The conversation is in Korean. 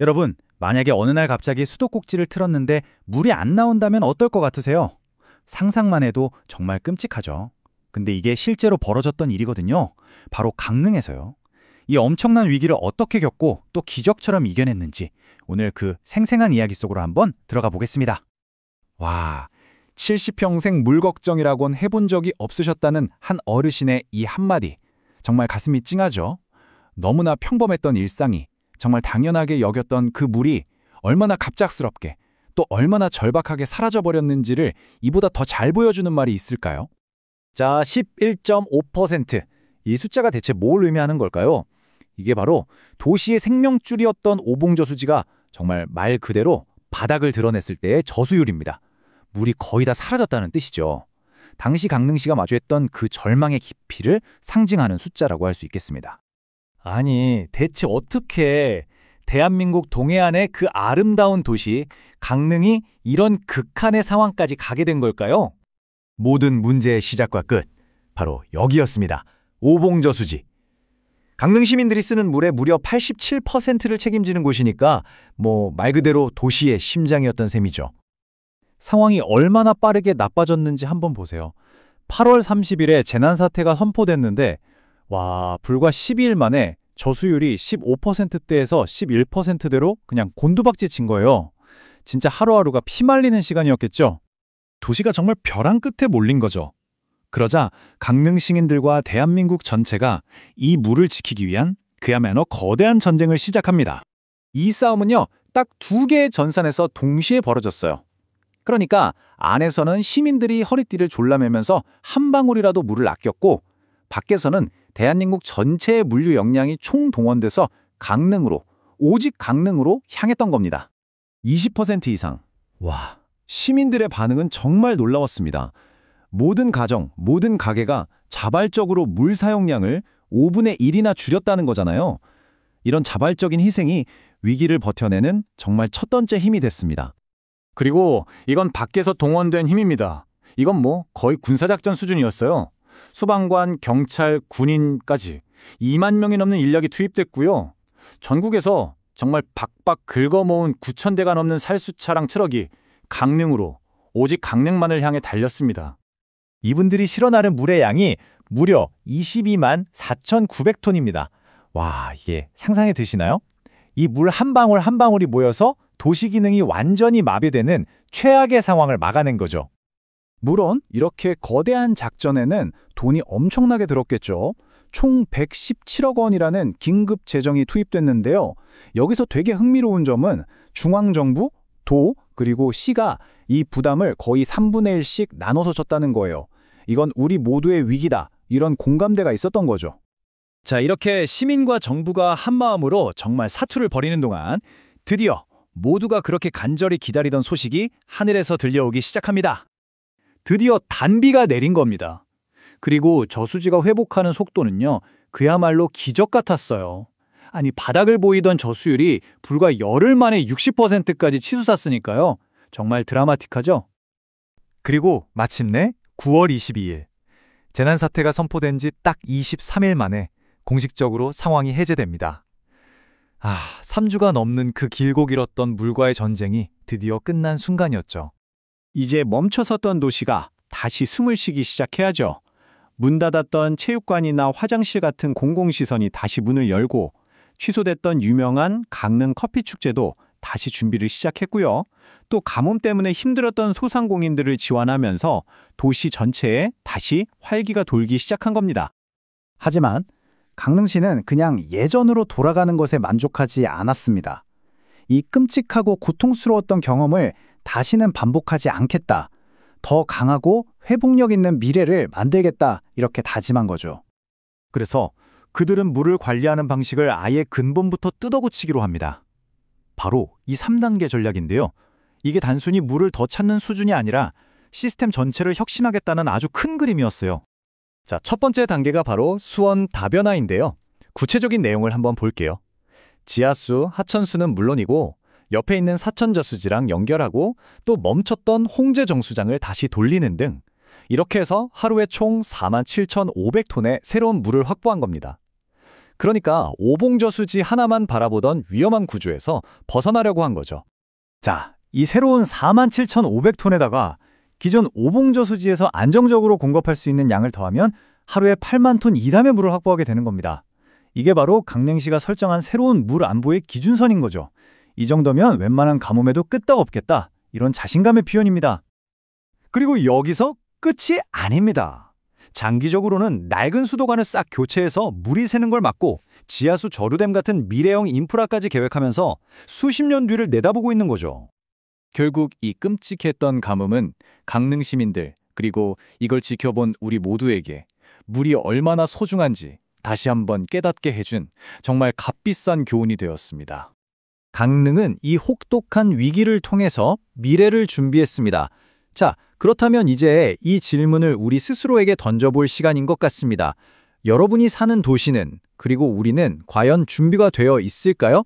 여러분, 만약에 어느 날 갑자기 수도꼭지를 틀었는데 물이 안 나온다면 어떨 것 같으세요? 상상만 해도 정말 끔찍하죠. 근데 이게 실제로 벌어졌던 일이거든요. 바로 강릉에서요. 이 엄청난 위기를 어떻게 겪고 또 기적처럼 이겨냈는지 오늘 그 생생한 이야기 속으로 한번 들어가 보겠습니다. 와, 70평생 물 걱정이라곤 해본 적이 없으셨다는 한 어르신의 이 한마디. 정말 가슴이 찡하죠. 너무나 평범했던 일상이 정말 당연하게 여겼던 그 물이 얼마나 갑작스럽게 또 얼마나 절박하게 사라져버렸는지를 이보다 더 잘 보여주는 말이 있을까요? 자, 11.5%. 이 숫자가 대체 뭘 의미하는 걸까요? 이게 바로 도시의 생명줄이었던 오봉저수지가 정말 말 그대로 바닥을 드러냈을 때의 저수율입니다. 물이 거의 다 사라졌다는 뜻이죠. 당시 강릉시가 마주했던 그 절망의 깊이를 상징하는 숫자라고 할 수 있겠습니다. 아니, 대체 어떻게 대한민국 동해안의 그 아름다운 도시 강릉이 이런 극한의 상황까지 가게 된 걸까요? 모든 문제의 시작과 끝, 바로 여기였습니다. 오봉저수지. 강릉 시민들이 쓰는 물의 무려 87%를 책임지는 곳이니까 말 그대로 도시의 심장이었던 셈이죠. 상황이 얼마나 빠르게 나빠졌는지 한번 보세요. 8월 30일에 재난사태가 선포됐는데 불과 12일 만에 저수율이 15%대에서 11%대로 그냥 곤두박질 친 거예요. 진짜 하루하루가 피말리는 시간이었겠죠? 도시가 정말 벼랑 끝에 몰린 거죠. 그러자 강릉 시민들과 대한민국 전체가 이 물을 지키기 위한 그야말로 거대한 전쟁을 시작합니다. 이 싸움은요, 딱 두 개의 전선에서 동시에 벌어졌어요. 그러니까 안에서는 시민들이 허리띠를 졸라매면서 한 방울이라도 물을 아꼈고, 밖에서는 대한민국 전체의 물류 역량이 총동원돼서 강릉으로, 오직 강릉으로 향했던 겁니다. 20% 이상. 와, 시민들의 반응은 정말 놀라웠습니다. 모든 가정, 모든 가게가 자발적으로 물 사용량을 5분의 1이나 줄였다는 거잖아요. 이런 자발적인 희생이 위기를 버텨내는 정말 첫 번째 힘이 됐습니다. 그리고 이건 밖에서 동원된 힘입니다. 이건 거의 군사작전 수준이었어요. 소방관, 경찰, 군인까지 2만 명이 넘는 인력이 투입됐고요. 전국에서 정말 박박 긁어모은 9,000대가 넘는 살수차랑 트럭이 강릉으로, 오직 강릉만을 향해 달렸습니다. 이분들이 실어나른 물의 양이 무려 22만 4,900톤입니다. 와, 이게 상상이 되시나요? 이 물 한 방울 한 방울이 모여서 도시 기능이 완전히 마비되는 최악의 상황을 막아낸 거죠. 물론 이렇게 거대한 작전에는 돈이 엄청나게 들었겠죠. 총 117억 원이라는 긴급 재정이 투입됐는데요. 여기서 되게 흥미로운 점은 중앙정부, 도, 그리고 시가 이 부담을 거의 3분의 1씩 나눠서 졌다는 거예요. 이건 우리 모두의 위기다, 이런 공감대가 있었던 거죠. 자, 이렇게 시민과 정부가 한마음으로 정말 사투를 벌이는 동안 드디어 모두가 그렇게 간절히 기다리던 소식이 하늘에서 들려오기 시작합니다. 드디어 단비가 내린 겁니다. 그리고 저수지가 회복하는 속도는요, 그야말로 기적 같았어요. 아니, 바닥을 보이던 저수율이 불과 열흘 만에 60%까지 치솟았으니까요. 정말 드라마틱하죠? 그리고 마침내 9월 22일, 재난사태가 선포된 지 딱 23일 만에 공식적으로 상황이 해제됩니다. 3주가 넘는 그 길고 길었던 물과의 전쟁이 드디어 끝난 순간이었죠. 이제 멈춰섰던 도시가 다시 숨을 쉬기 시작해야죠. 문 닫았던 체육관이나 화장실 같은 공공시설이 다시 문을 열고, 취소됐던 유명한 강릉 커피축제도 다시 준비를 시작했고요. 또 가뭄 때문에 힘들었던 소상공인들을 지원하면서 도시 전체에 다시 활기가 돌기 시작한 겁니다. 하지만 강릉시는 그냥 예전으로 돌아가는 것에 만족하지 않았습니다. 이 끔찍하고 고통스러웠던 경험을 다시는 반복하지 않겠다. 더 강하고 회복력 있는 미래를 만들겠다. 이렇게 다짐한 거죠. 그래서 그들은 물을 관리하는 방식을 아예 근본부터 뜯어고치기로 합니다. 바로 이 3단계 전략인데요. 이게 단순히 물을 더 찾는 수준이 아니라 시스템 전체를 혁신하겠다는 아주 큰 그림이었어요. 자, 첫 번째 단계가 바로 수원 다변화인데요. 구체적인 내용을 한번 볼게요. 지하수, 하천수는 물론이고 옆에 있는 사천저수지랑 연결하고 또 멈췄던 홍제정수장을 다시 돌리는 등 이렇게 해서 하루에 총 47,500톤의 새로운 물을 확보한 겁니다. 그러니까 오봉저수지 하나만 바라보던 위험한 구조에서 벗어나려고 한 거죠. 자, 이 새로운 47,500톤에다가 기존 오봉저수지에서 안정적으로 공급할 수 있는 양을 더하면 하루에 8만 톤 이상의 물을 확보하게 되는 겁니다. 이게 바로 강릉시가 설정한 새로운 물 안보의 기준선인 거죠. 이 정도면 웬만한 가뭄에도 끄떡없겠다. 이런 자신감의 표현입니다. 그리고 여기서 끝이 아닙니다. 장기적으로는 낡은 수도관을 싹 교체해서 물이 새는 걸 막고 지하수 저류댐 같은 미래형 인프라까지 계획하면서 수십 년 뒤를 내다보고 있는 거죠. 결국 이 끔찍했던 가뭄은 강릉 시민들 그리고 이걸 지켜본 우리 모두에게 물이 얼마나 소중한지 다시 한번 깨닫게 해준 정말 값비싼 교훈이 되었습니다. 강릉은 이 혹독한 위기를 통해서 미래를 준비했습니다. 자, 그렇다면 이제 이 질문을 우리 스스로에게 던져볼 시간인 것 같습니다. 여러분이 사는 도시는 그리고 우리는 과연 준비가 되어 있을까요?